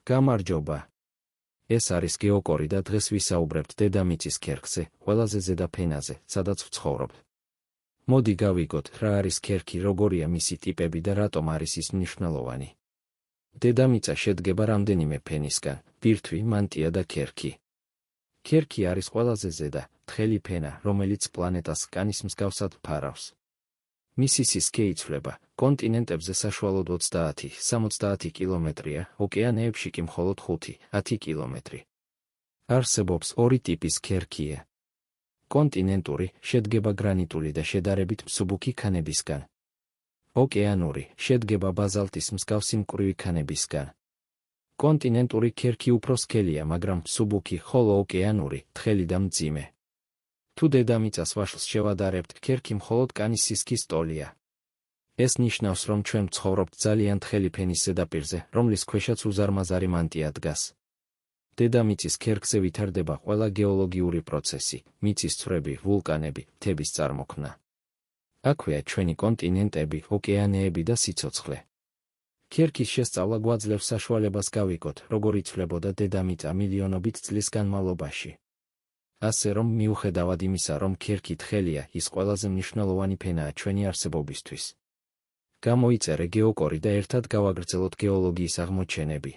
გამარჯობა. ეს არის გეოკორი და დღეს ვისაუბრებთ დედამიწის ქერქზე, ყველაზე ზედა ფენაზე, სადაც ვცხოვრობთ. მოდი გავიგოთ, რა არის ქერქი, როგორია მისი ტიპები და რატომ არის ის მნიშვნელოვანი. დედამიწა შედგება რამდენიმე ფენისგან: ბირთვი, მანტია და ქერქი. ქერქი არის ყველაზე ზედა, თხელი ფენა, რომელიც პლანეტას კანის მსგავსად ფარავს. მისი სისქე იცვლება, კონტინენტებზე საშუალოდ 20-70 კილომეტრია, ოკეანეებში კი მხოლოდ 5-10 კილომეტრი. არსებობს ორი ტიპის ქერქია. კონტინენტური, შედგება გრანიტული და შედარებით მსუბუქი ქანებისგან. ოკეანური, შედგება ბაზალტის მსგავსი მკვრივი ქანებისგან. კონტინენტური ქერქი უფრო სქელია, მაგრამ მსუბუქი, ხოლო ოკეანური, თხელი და მძიმე. თუ დედამიწას ვაშლს შევადარებთ, ქერქი მხოლოდ კანის სისქის ტოლია. ეს ნიშნავს, რომ ჩვენ ვცხოვრობთ ძალიან თხელი ფენის ზედაპირზე, რომლის ქვეშაც უზარმაზარი მანტია დგას. დედამიწის ქერქზე ვითარდება ყველა გეოლოგიური პროცესი, მიწის ცვრები, ვულკანები, მთების წარმოქმნა. აქვეა ჩვენი კონტინენტები, ოკეანეები და სიცოცხლე. ქერქის შესწავლა გვაძლევს საშუალებას გავიგოთ, როგორ იცვლებოდა დედამიწა მილიონობით წლის განმავლობაში. ასე რომ, მიუხედავად იმისა, რომ ქერქი თხელია, ის ყველაზე მნიშვნელოვანი ფენაა ჩვენი არსებობისთვის. გამოიწერე გეოკორი და ერთად გავაგრძელოთ გეოლოგიის აღმოჩენები.